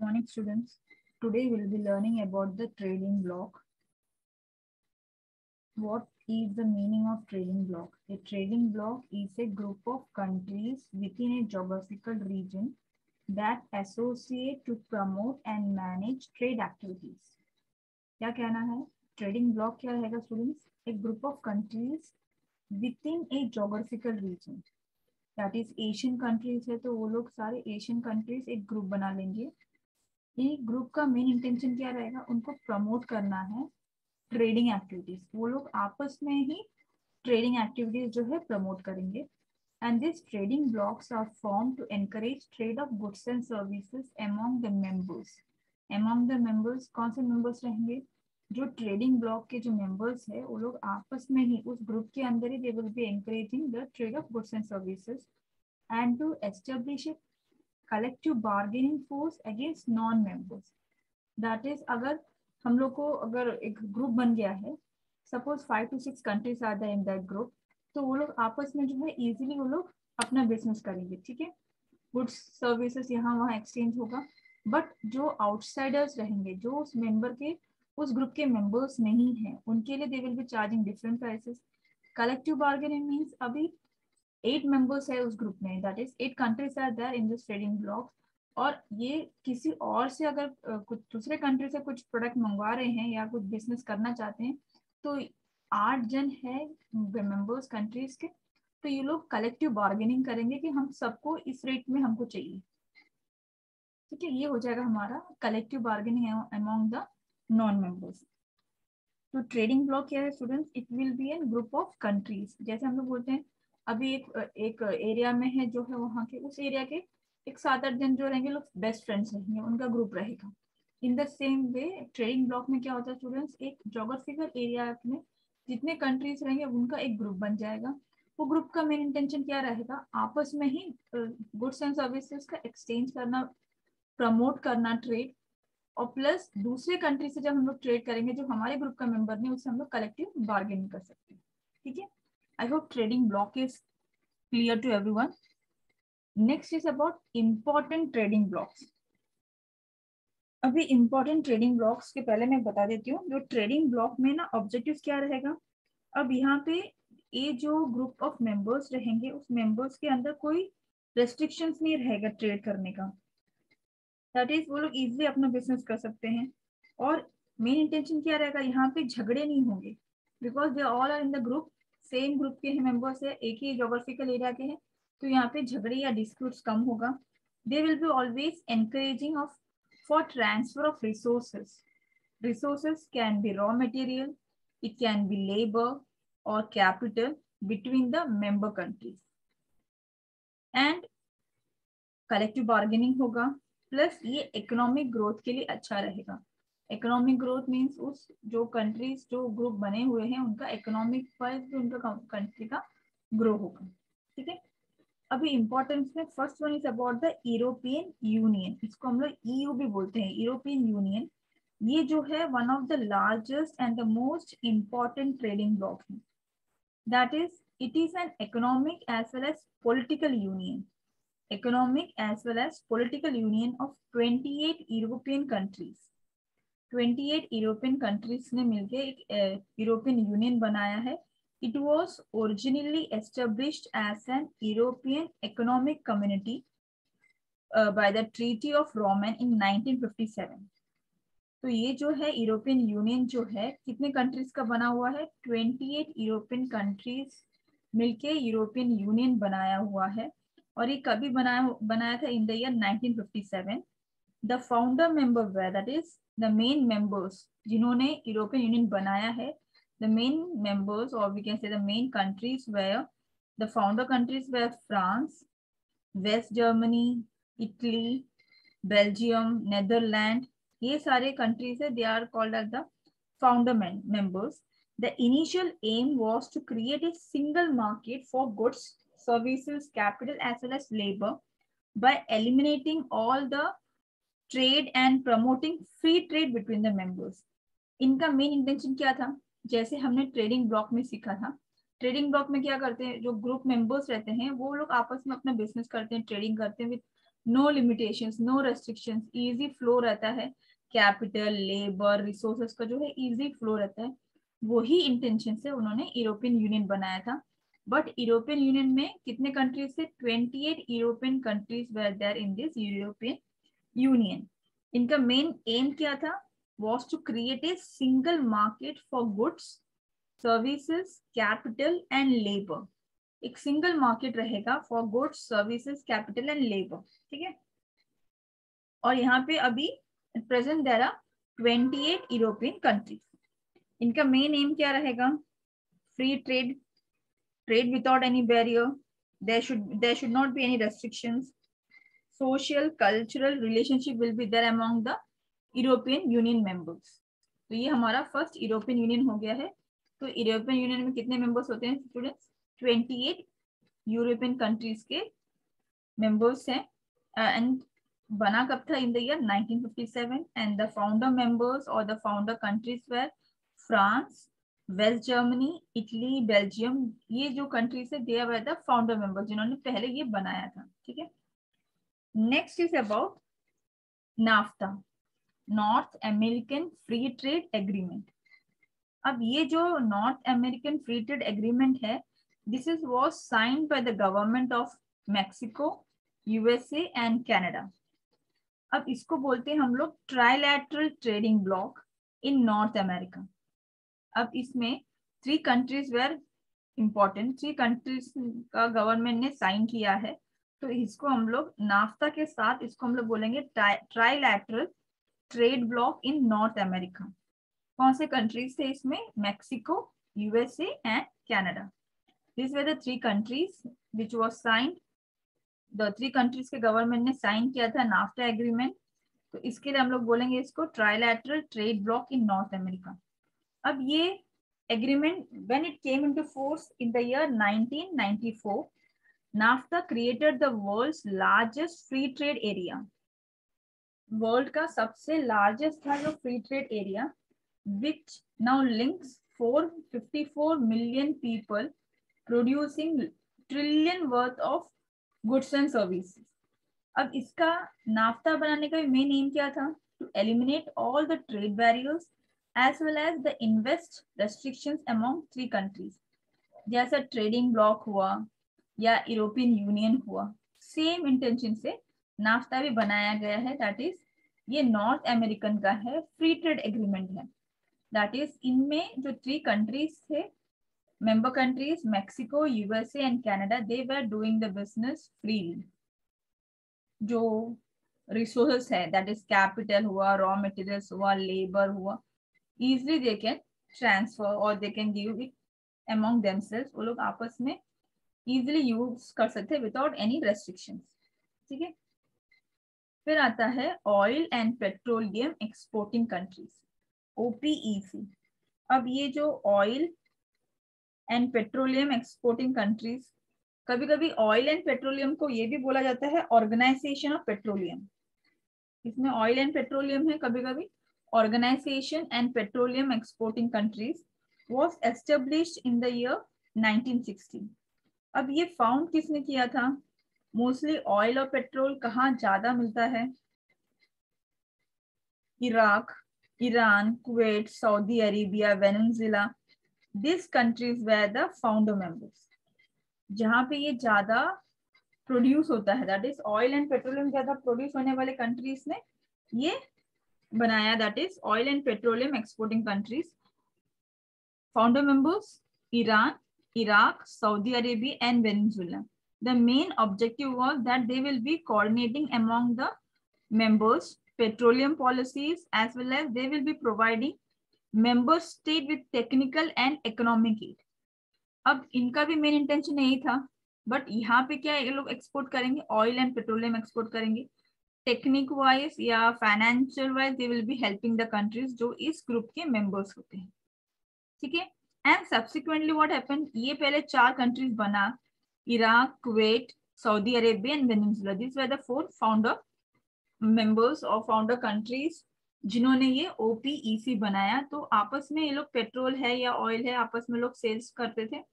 Morning students. Today we'll be learning about the trading block. What is the meaning of trading block? A trading block is a group of countries within a geographical region that associate to promote and manage trade activities. क्या कहना है? Trading block क्या रहेगा students? A group of countries within a geographical region. That is Asian countries है तो वो लोग सारे Asian countries एक group बना लेंगे. ये ग्रुप का मेन इंटेंशन क्या रहेगा? उनको प्रमोट करना है ट्रेडिंग एक्टिविटीज. वो लोग आपस में ही ट्रेडिंग एक्टिविटीज जो है प्रमोट करेंगे. And this trading blocks are form to encourage trade of goods and services among the members. Among the members कौन से मेंबर्स रहेंगे? जो ट्रेडिंग ब्लॉक के जो मेंबर्स है वो लोग आपस में ही उस ग्रुप के अंदर ही they will be encouraging the trade of goods and services and to establish a collective bargaining force against non-members. That is, अगर हम लोग को अगर एक ग्रुप बन गया है, suppose 5 to 6 countries are there in that group, तो वो लोग आपस में जो है easily वो लोग अपना बिजनेस करेंगे. ठीक है, गुड्स सर्विसेज यहाँ वहाँ एक्सचेंज होगा. बट जो आउटसाइडर्स रहेंगे, जो उस मेंबर के उस ग्रुप के मेंबर्स नहीं है, उनके लिए they will be charging different prices. Collective bargaining means अभी 8 मेंबर्स है उस ग्रुप में, that is 8 countries are there in this trading block. और ये किसी और से अगर कुछ दूसरे कंट्री से कुछ प्रोडक्ट मंगवा रहे हैं या कुछ बिजनेस करना चाहते हैं तो 8 जन है मेंबर्स कंट्रीज के, तो ये लोग कलेक्टिव बार्गेनिंग करेंगे कि हम सबको इस रेट में हमको चाहिए. ठीक है, ये हो जाएगा हमारा collective bargaining among the non members. तो ट्रेडिंग ब्लॉक क्या है students? It will be an group of countries. जैसे हम लोग बोलते हैं अभी एक एरिया में है जो है वहाँ के उस एरिया के एक 7-8 जन जो रहेंगे लोग बेस्ट फ्रेंड्स रहेंगे, उनका ग्रुप रहेगा. In the same way trading block में क्या होता है स्टूडेंट्स? एक जोग्राफिकल एरिया में जितने कंट्रीज रहेंगे उनका एक ग्रुप बन जाएगा. वो ग्रुप का मेन इंटेंशन क्या रहेगा? आपस में ही गुड्स एंड सर्विसेज का एक्सचेंज करना, प्रमोट करना ट्रेड, और प्लस दूसरे कंट्री से जब हम लोग ट्रेड करेंगे जो हमारे ग्रुप का मेंबर नहीं, उससे हम लोग कलेक्टिव बार्गेनिंग कर सकते हैं. ठीक है, I hope trading block is clear to everyone. Next is about important trading blocks. अभी important trading blocks के पहले मैं बता देती हूँ जो trading block में ना objectives क्या रहेगा. अब यहाँ पे ये जो group of members रहेंगे उस members के अंदर कोई restrictions नहीं रहेगा ट्रेड करने का. That is, वो लोग easily अपना business कर सकते हैं. और main intention क्या रहेगा? यहाँ पे झगड़े नहीं होंगे because they all are in the group. Same group के मेंबर्स है, एक ही जोग्राफिकल एरिया के हैं, तो यहाँ पे झगड़े या डिस्प्यूट्स कम होगा. They will be always encouraging of for transfer of resources. Resources can be raw material, it can be labour और capital between the member countries. And collective bargaining होगा. प्लस ये इकोनॉमिक ग्रोथ के लिए अच्छा रहेगा. Economic growth means उस जो countries जो ग्रुप बने हुए हैं उनका इकोनॉमिक वाइज उनका कंट्री का ग्रो होगा. ठीक है, अभी इंपॉर्टेंस में first one is about the European union. इसको हम लोग ईयू भी बोलते हैं, यूरोपियन यूनियन. ये जो है one of the largest and the most important trading block है. That is it is an economic as well as political union. Economic as well as political union of 28 European countries. 28 European countries ने मिलकर एक European union बनाया है. It was originally established as an European economic community by the treaty of Roman in 1957. तो ये जो है European union जो है कितने कंट्रीज का बना हुआ है? 28 यूरोपियन कंट्रीज मिलके यूरोपियन यूनियन बनाया हुआ है. और ये कभी बनाया था? In the year 1957. The founder member way, that is the main members जिन्होंने यूरोपियन यूनियन बनाया है, the main members or we can say the main countries were the founder countries were France, West Germany, Italy, Belgium, Netherlands. ये सारे countries है, they are called as the founder members. The initial aim was to create a single market for goods, services, capital as well as labor by eliminating all the trade and promoting free trade between the members. इनका main intention क्या था? जैसे हमने trading block में सीखा था, trading block में क्या करते हैं? जो ग्रुप मेंबर्स रहते हैं वो लोग आपस में अपना बिजनेस करते हैं, ट्रेडिंग करते हैं with no limitations, no restrictions, easy flow रहता है, कैपिटल, लेबर, रिसोर्सेस का जो है इजी फ्लो रहता है। वही इंटेंशन से उन्होंने यूरोपियन यूनियन बनाया था। बट यूरोपियन यूनियन में कितने कंट्रीज थे? 28 European countries were there in this European Union. इनका मेन एम क्या था? was to create a single market for goods, services, capital and labor। एक सिंगल मार्केट रहेगा for goods, services, capital and labour, ठीक है। और यहाँ पे अभी present there are 28 European countries. इनका मेन एम क्या रहेगा? Free trade, trade without any barrier, there should not be any restrictions, social cultural relationship will be there among the European union members. तो ये हमारा फर्स्ट यूरोपियन यूनियन हो गया है। तो यूरोपियन यूनियन में कितने मेंबर्स होते हैं स्टूडेंट्स? 28 यूरोपियन कंट्रीज के मेंबर्स हैं। एंड बना कब था? In the year 1957। And the founder members और the founder countries were France, West Germany, Italy, Belgium. ये जो कंट्रीज है they are the founder members जिन्होंने पहले ये बनाया था, ठीक है। Next is about NAFTA, North American free trade agreement. अब ये जो North American free trade agreement है, this is was signed by the government of Mexico, USA and Canada. अब इसको बोलते हैं हम लोग trilateral trading block in North America. अब इसमें 3 कंट्रीज वेर इंपॉर्टेंट, 3 कंट्रीज का गवर्नमेंट ने साइन किया है। तो इसको हम लोग नाफ्ता के साथ इसको हम लोग बोलेंगे trilateral trade block in North America. कौन से कंट्रीज थे इसमें? Mexico, USA and Canada. This were the 3 countries which was signed. The 3 countries के गवर्नमेंट ने साइन किया था नाफ्टा एग्रीमेंट। तो इसके लिए हम लोग बोलेंगे इसको trilateral trade block in North America. अब ये agreement when it came into force in the year 1994, NAFTA created the world's largest free trade area. World का सबसे लार्जेस्ट था जो free trade area, which now links 454 million people, producing trillion worth of goods and services। अब इसका naphtha बनाने का main aim क्या था? To eliminate all the trade barriers as well as the invest restrictions among 3 countries। जैसा trading block हुआ या European union हुआ, सेम इंटेंशन से नाफ्ता भी बनाया गया है। दैट इज ये नॉर्थ अमेरिकन का है, फ्री ट्रेड एग्रीमेंट है। दैट इज इनमें जो 3 कंट्रीज थे member countries, Mexico, USA and Canada, they were doing the business freely. जो रिसोर्सेस है दैट इज कैपिटल हुआ, रॉ मटेरियल्स हुआ, लेबर हुआ, इजिली दे कैन ट्रांसफर और they can give it among themselves. वो लोग आपस में इजिली यूज कर सकते विदाउट एनी रेस्ट्रिक्शंस, ठीक है। फिर आता है oil and petroleum exporting countries, OPEC। अब ये जो oil and petroleum exporting countries, कभी कभी ऑयल एंड पेट्रोलियम को ये भी बोला जाता है ऑर्गेनाइजेशन ऑफ पेट्रोलियम। इसमें ऑयल एंड पेट्रोलियम है, कभी कभी organization and petroleum exporting countries was established in the year 1960। अब ये फाउंड किसने किया था? मोस्टली ऑयल और पेट्रोल कहाँ ज्यादा मिलता है? Iraq, Iran, Kuwait, Saudi Arabia, Venezuela, this countries were the founder members. जहाँ पे ये ज्यादा प्रोड्यूस होता है, that is oil and petroleum ज्यादा प्रोड्यूस होने वाले कंट्रीज ने ये बनाया, that is oil and petroleum exporting countries. Founder members Iran, Iraq, Saudi Arabia and Venezuela. The main objective was that they will be coordinating among the members petroleum policies as well as they will be providing member state with technical and economic aid। अब इनका भी main intention यही था, but यहाँ पे क्या ये लोग एक्सपोर्ट करेंगे? ऑयल एंड पेट्रोलियम एक्सपोर्ट करेंगे। टेक्निक वाइज या financial wise they will be helping the countries जो इस ग्रुप के मेंबर्स होते हैं, ठीक है। एंड सब्सिक्वेंटली व्हाट हैपेंड, ये पहले 4 कंट्रीज बना, Iraq, Kuwait, Saudi Arabia and Venezuela. This were the 4 founder members और फाउंडर कंट्रीज जिन्होंने ये OPEC बनाया। तो आपस में ये लोग पेट्रोल है या ऑयल है आपस में लोग सेल्स करते थे।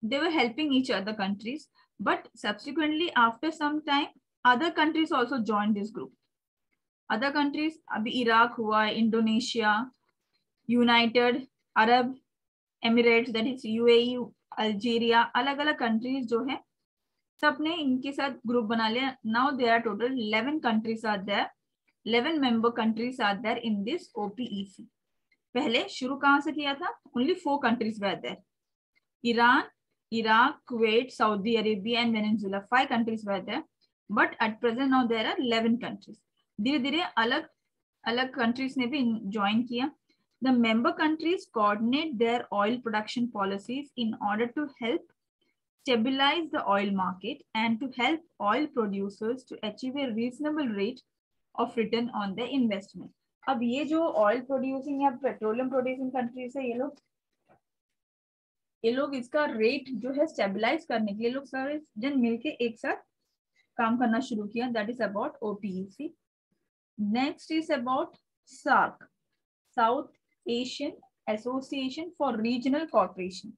They were helping each other countries, but subsequently after some time other countries also join this group. Other countries अभी इराक हुआ, Indonesia, United Arab Emirates that is UAE, Algeria, अलग अलग कंट्रीज जो है सबने इनके साथ ग्रुप बना लिया. Now there are total 11 countries are there, 11 member countries are there in this OPEC. पहले शुरू कहां से किया था? Only 4 countries were there. Iran, Iraq, Kuwait, Saudi Arabia and Venezuela, 5 countries were there. But at present now there are 11 countries. धीरे धीरे अलग अलग कंट्रीज ने भी ज्वाइन किया. The member countries coordinate their oil production policies in order to help stabilize the oil market and to help oil producers to achieve a reasonable rate of return on their investment. अब ये जो oil producing या petroleum producing countries है, ये लोग इसका rate जो है स्टेबलाइज करने के लिए लोग सारे जन मिलके एक साथ काम करना शुरू किया. That is about OPEC. Next is about SAARC, South Asian Association for Regional Corporation.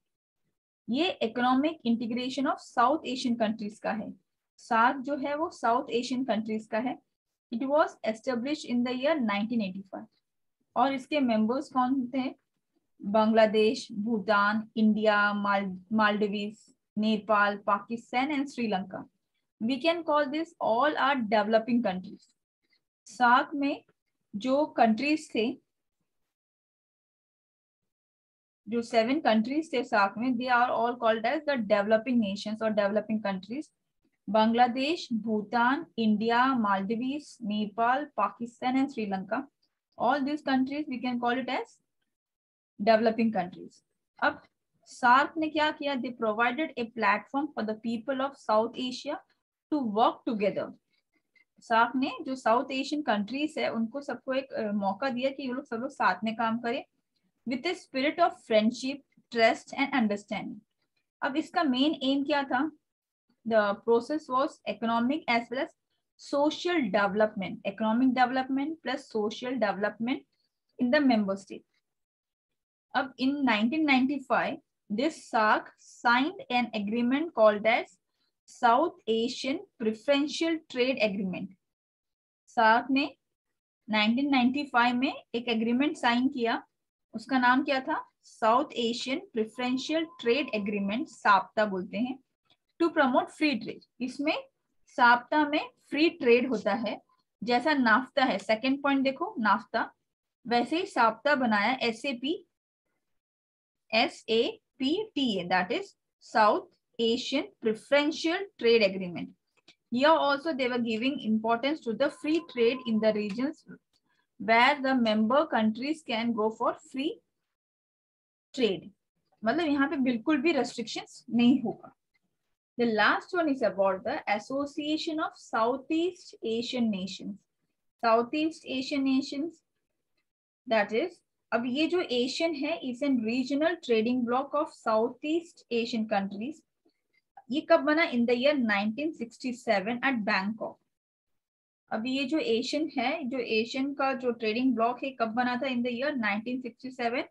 ये economic integration of South Asian countries का है. SAARC जो है वो साउथ एशियन कंट्रीज का है. It was established in the year 1985 और इसके मेंबर्स कौन थे? Bangladesh, Bhutan, India, Maldives, Nepal, Pakistan and Sri Lanka. We can call this all are developing countries. SAARC में जो कंट्रीज थे, जो 7 कंट्रीज थे SAARC में, they are all called as the developing nations और developing countries. Bangladesh, Bhutan, India, Maldives, Nepal, Pakistan and Sri Lanka, all these countries we can call it as developing countries. अब SAARC ने क्या किया? They provided a platform for the people of South Asia to work together. SAARC ने जो south Asian countries है उनको सबको एक मौका दिया कि ये लोग सब लोग साथ में काम करें with a spirit of friendship, trust and understanding. अब इसका मेन एम क्या था? The process was economic as well as social development. Economic development plus social development in the member state. अब in 1995, this SAARC signed an agreement called as South Asian Preferential Trade Agreement. SAARC ने 1995 में एक agreement sign किया. उसका नाम क्या था? South Asian preferential trade agreement, SAPTA बोलते हैं, टू प्रमोट फ्री ट्रेड. इसमें साप्ता में फ्री ट्रेड होता है, जैसा नाफ्ता है. सेकेंड पॉइंट देखो, नाफ्ता, वैसे ही साप्ता बनाया SAP, SAPTA, that is south Asian preferential trade agreement. Here also they were giving importance to the free trade in the regions where the member countries can go for free trade. मतलब यहाँ पे बिल्कुल भी restrictions नहीं होगा. The last one is about the Association of Southeast Asian Nations. Southeast Asian Nations, that is, अब ये जो Asian है is a regional trading bloc of Southeast Asian countries. ये कब बना? In the year 1967 at Bangkok. अभी ये जो एशियन है, जो एशियन का जो ट्रेडिंग ब्लॉक है, कब बना था? In the year 1967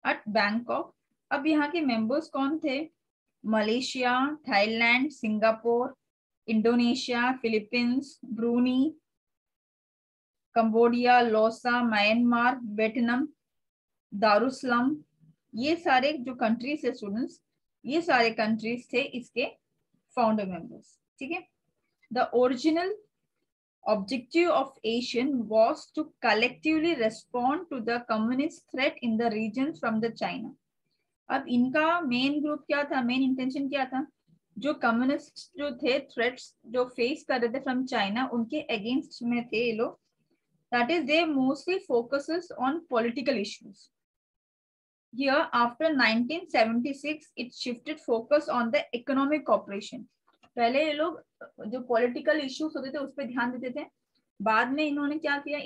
at Bangkok. अब यहाँ के मेंबर्स कौन थे? Malaysia, Thailand, Singapore, Indonesia, Philippines, Brunei, Cambodia, Laos, Myanmar, Vietnam, Darussalam. ये सारे जो कंट्रीज है स्टूडेंट्स, ये सारे कंट्रीज थे इसके फाउंडर मेंबर्स. ठीक है. The original objective of ASEAN was to collectively respond to the communist threat in the region from the China. अब इनका मेन ग्रुप क्या था? मेन इंटेंशन क्या था? जो कम्युनिस्ट जो थे, थ्रेट्स जो फेस कर रहे थे फ्रॉम चाइना, उनके अगेंस्ट में थे ये लोग. That is they mostly focuses on political issues. Here, after 1976, it shifted focus on the economic cooperation. पहले ये लोग जो पॉलिटिकल इश्यूज होते थे उस पर ध्यान देते थे. बाद में इन्होंने क्या किया?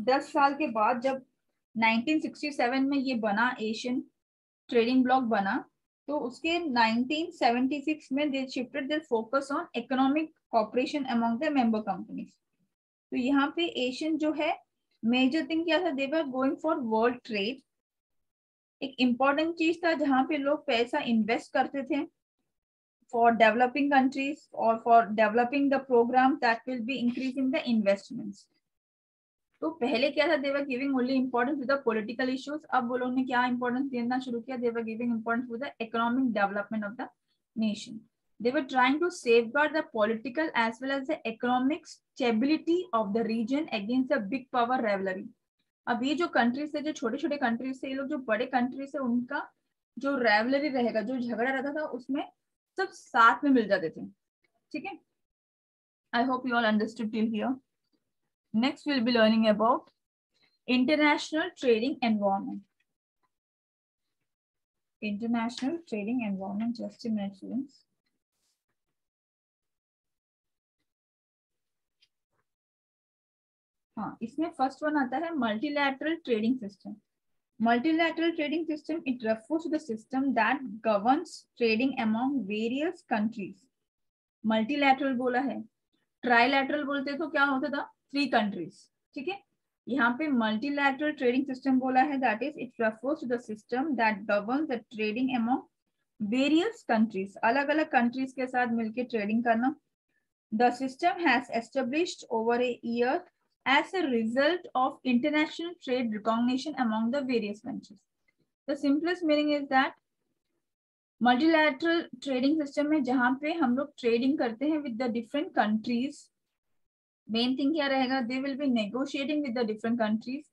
10 साल के बाद जब 1967 में ये बना, एशियन ट्रेडिंग ब्लॉक बना, तो उसके 1976 में they shifted their focus on economic cooperation among the member companies. तो यहाँ पे एशियन जो है, मेजर थिंग क्या था? they were going for world trade. एक इम्पॉर्टेंट चीज था जहां पे लोग पैसा इन्वेस्ट करते थे, for developing countries or for developing the programs that will be increasing the investments. तो पहले क्या था, they were giving only importance to the political issues. अब वो लोग ने क्या importance देना शुरू किया, they were giving importance to the economic development of the nation. They were trying to safeguard the political as well as the economic stability of the region against the big power rivalry. अब ये जो countries है, जो छोटे छोटे countries से, ये लोग जो बड़े कंट्रीज है, उनका जो राइवलरी रहेगा, जो झगड़ा रहता था, उसमें सब साथ में मिल जाते थे. ठीक है, I hope you all understood till here. Next will be learning about international trading environment. International trading environment, just a minute students. हाँ, इसमें फर्स्ट वन आता है multilateral trading system. Multilateral trading system, it refers to the system that governs trading among various countries. Multilateral बोला है, trilateral बोलते तो क्या होता था, 3 countries. ठीक है, यहाँ पे multilateral trading system बोला है, that is it refers to the system that governs the trading among various countries. अलग अलग countries के साथ मिलके trading करना. The system has established over a year as a result of international trade recognition among the various countries. The simplest meaning is that multilateral trading system में जहाँ पे हम लोग trading करते हैं with the different countries, main thing क्या रहेगा, they will be negotiating with the different countries.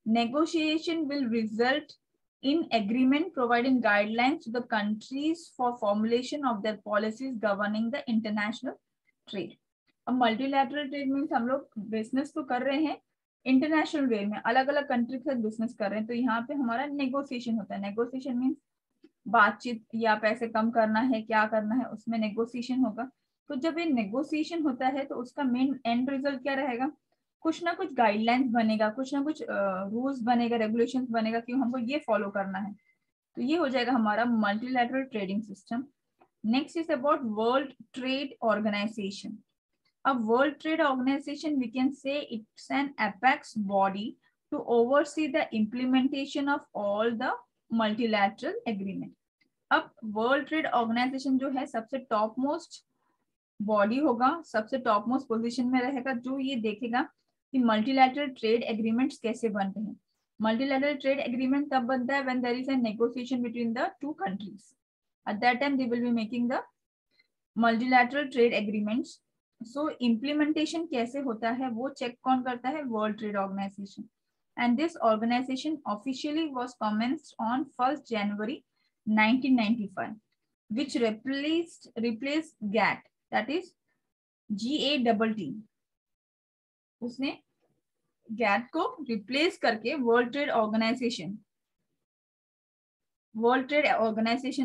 Negotiation will result in agreement providing guidelines to the countries for formulation of their policies governing the international trade. अब multilateral trade means हम लोग business तो कर रहे हैं international वे में, अलग अलग कंट्री के साथ बिजनेस कर रहे हैं, तो यहाँ पे हमारा नेगोशिएशन होता है. नेगोशिएशन मीन्स बातचीत, या पैसे कम करना है, क्या करना है, उसमें नेगोशिएशन होगा. तो जब ये नेगोशिएशन होता है तो उसका मेन एंड रिजल्ट क्या रहेगा, कुछ ना कुछ गाइडलाइंस बनेगा, कुछ ना कुछ रूल्स बनेगा, रेगुलेशंस बनेगा कि हमको ये फॉलो करना है. तो ये हो जाएगा हमारा multilateral trading system. Next is about world trade organization. A World Trade Organization, we can say it's an apex body to oversee the implementation of all the multilateral agreement. अब World Trade Organization जो है सबसे top most body होगा, सबसे top most position में रहेगा, जो ये देखेगा कि मल्टीलैटरल ट्रेड एग्रीमेंट्स कैसे बनते हैं. मल्टीलैटरल ट्रेड एग्रीमेंट तब बनता है when there is a negotiation between the 2 countries. At that time they will be making the multilateral trade agreements. So implementation कैसे होता है वो चेक कौन करता है, world trade organization. And this organization officially was commenced on 1 January 1995 which replaced GATT, that is GATT. उसने GATT को replace करके वर्ल्ड ट्रेड ऑर्गेनाइजेशन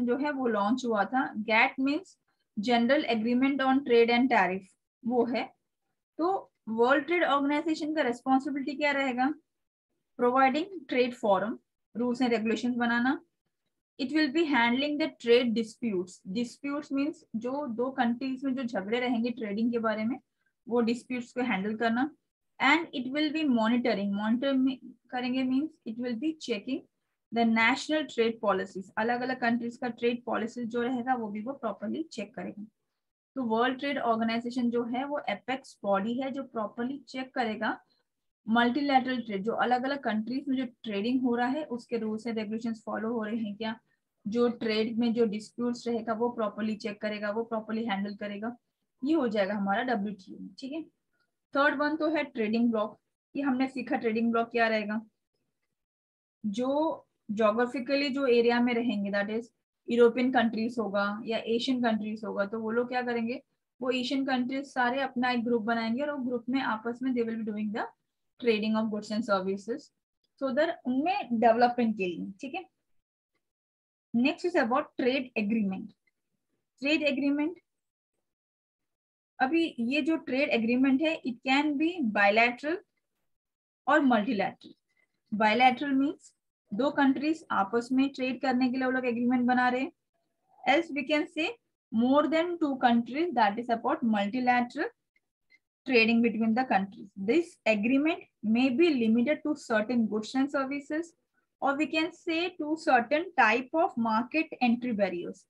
जो है वो लॉन्च हुआ था. GATT means general agreement on trade and tariff, वो है. तो वर्ल्ड ट्रेड ऑर्गेनाइजेशन का रेस्पॉन्सिबिलिटी क्या रहेगा, providing trade forum, rules and regulations banana. It will be handling the trade disputes. Disputes means जो 2 कंट्रीज में जो झगड़े रहेंगे ट्रेडिंग के बारे में, वो डिस्प्यूट्स को हैंडल करना. And it will be monitor करेंगे means it will be checking the national trade policies. अलग अलग कंट्रीज का ट्रेड पॉलिसीज जो रहेगा वो भी वो प्रॉपरली चेक करेगा. तो वर्ल्ड ट्रेड ऑर्गेनाइजेशन जो है वो एपेक्स बॉडी है जो प्रॉपरली चेक करेगा मल्टीलैटरल ट्रेड, जो अलग अलग कंट्रीज में जो ट्रेडिंग हो रहा है उसके रूल्स एंड रेगुलेशंस फॉलो हो रहे हैं क्या, जो ट्रेड में जो डिस्प्यूट्स रहेगा वो प्रॉपरली चेक करेगा, वो प्रॉपरली हैंडल करेगा. ये हो जाएगा हमारा WTO. ठीक है, थर्ड वन तो है ट्रेडिंग ब्लॉक. ये हमने सीखा ट्रेडिंग ब्लॉक क्या रहेगा, जो जोग्राफिकली जो एरिया में रहेंगे, दैट इज यूरोपियन कंट्रीज होगा या एशियन कंट्रीज होगा, तो वो लोग क्या करेंगे, वो एशियन कंट्रीज सारे अपना एक ग्रुप बनाएंगे और वो ग्रुप में आपस में दे will be doing the trading of goods and services so that उनमें डेवलपमेंट के लिए. ठीक है, next is about trade agreement. Trade agreement, अभी ये जो ट्रेड एग्रीमेंट है इट कैन बी बायलैटरल और मल्टीलैटरल. बायलैटरल मीन्स 2 कंट्रीज आपस में ट्रेड करने के लिए वो लोग एग्रीमेंट बना रहे हैं. Else we can say more than 2 countries, that is about multilateral trading between the countries. This agreement may be limited to certain goods and services, or we can say to certain type of market entry barriers.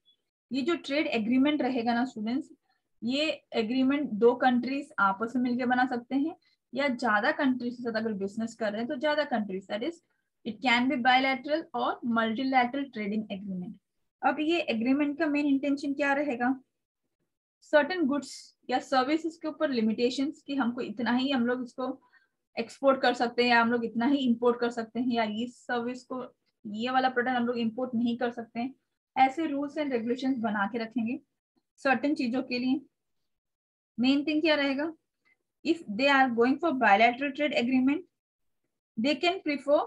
ये जो trade agreement रहेगा ना students, ये agreement दो countries आपस में मिलकर बना सकते हैं या ज्यादा कंट्रीज के साथ अगर बिजनेस कर रहे हैं तो ज्यादा countries, that is it can B bilateral और मल्टीलैटरल ट्रेडिंग एग्रीमेंट। अब ये एग्रीमेंट का मेन इंटेंशन क्या रहेगा, सर्टेन गुड्स या सर्विसेज के ऊपर लिमिटेशंस कि हमको इतना ही हम लोग इसको एक्सपोर्ट कर सकते हैं या हम लोग इतना ही इंपोर्ट कर सकते हैं या इस सर्विस को ये वाला प्रोडक्ट हम लोग इंपोर्ट नहीं कर सकते हैं, ऐसे रूल्स एंड रेगुलेशंस बना के रखेंगे सर्टेन चीजों के लिए। मेन थिंग क्या रहेगा, if they are going for bilateral trade agreement, they can prefer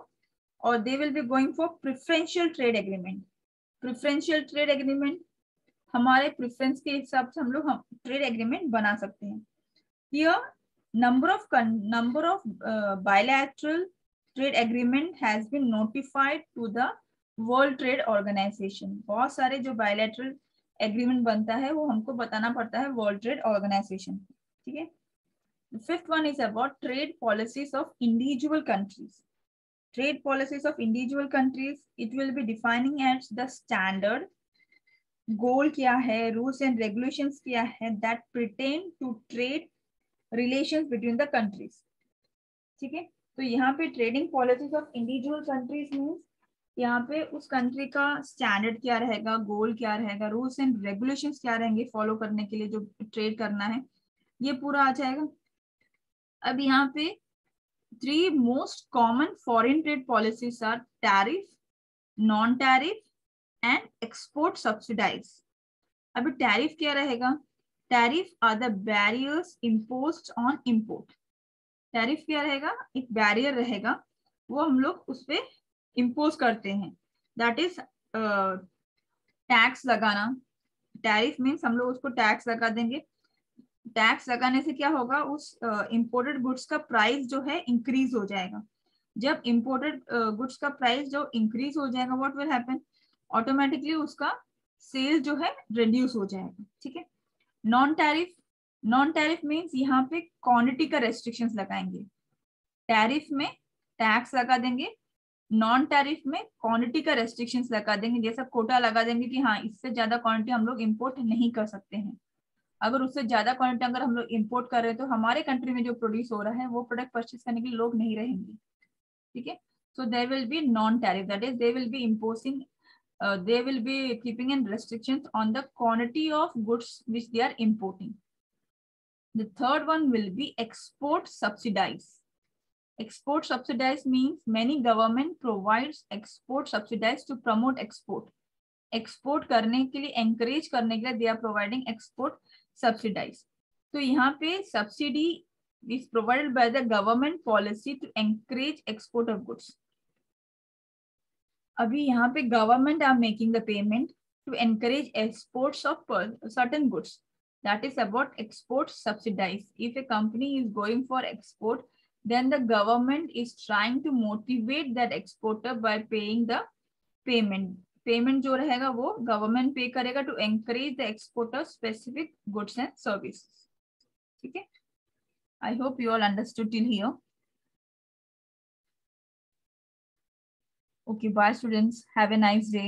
or they will be going for preferential trade agreement. Preferential trade agreement हमारे प्रेफरेंस के हिसाब से हम लोग ट्रेड एग्रीमेंट बना सकते हैं। Here number of bilateral trade agreement has been notified to the World Trade Organization. बहुत सारे जो bilateral agreement बनता है वो हमको बताना पड़ता है World Trade Organization, ठीक है। The fifth one is about trade policies of individual countries. Trade policies of individual countries, it will be defining as the standard, goal क्या है, rules and regulations क्या है that pertain to trade relations between the countries. ठीक है, तो यहाँ पे trading policies of individual countries means यहाँ पे उस कंट्री का स्टैंडर्ड क्या रहेगा, गोल क्या रहेगा, रूल्स एंड रेगुलेशंस क्या रहेंगे फॉलो करने के लिए जो ट्रेड करना है, ये पूरा आ जाएगा। अब यहाँ पे 3 most common foreign trade policies are tariff, non tariff and export subsidize. अभी टैरिफ क्या रहेगा, tariff are the barriers imposed on import. Tariff क्या रहेगा, एक बैरियर रहेगा वो हम लोग उस पे इम्पोज करते हैं, दैट इज टैक्स लगाना। टैरिफ मीन्स हम लोग उसको टैक्स लगा देंगे, टैक्स लगाने से क्या होगा, उस इंपोर्टेड गुड्स का प्राइस जो है इंक्रीज हो जाएगा। जब इंपोर्टेड गुड्स का प्राइस जो इंक्रीज हो जाएगा, व्हाट विल हैपन, ऑटोमेटिकली उसका सेल जो है रिड्यूस हो जाएगा, ठीक है। Non tariff, non tariff means यहाँ पे क्वांटिटी का रेस्ट्रिक्शंस लगाएंगे। टैरिफ में टैक्स लगा देंगे, नॉन टैरिफ में क्वांटिटी का रेस्ट्रिक्शंस लगा देंगे, जैसा कोटा लगा देंगे कि हाँ इससे ज्यादा क्वांटिटी हम लोग इंपोर्ट नहीं कर सकते हैं। अगर उससे ज्यादा क्वांटिटी अगर हम लोग इंपोर्ट कर रहे हैं तो हमारे कंट्री में जो प्रोड्यूस हो रहा है वो प्रोडक्ट परचेज करने के लिए लोग नहीं रहेंगे, ठीक है। So there will be non tariff, that is they will be imposing they will be keeping in restrictions on the quantity of goods which they are importing. The third one will be export subsidies. Export subsidies means many government provides export subsidies to promote export. Export करने के लिए, encourage करने के लिए they are providing export subsidies. तो यहाँ पे subsidy is provided by the government policy to encourage export of goods. अभी यहाँ पे government are making the payment to encourage exports of certain goods, that is about export subsidize. If a company is going for export, then the government is trying to motivate that exporter by paying the payment. Payment जो रहेगा वो government पे करेगा to encourage the exporter specific goods and services, ठीक है। I hope you all understood till here. Okay, bye students. Have a nice day.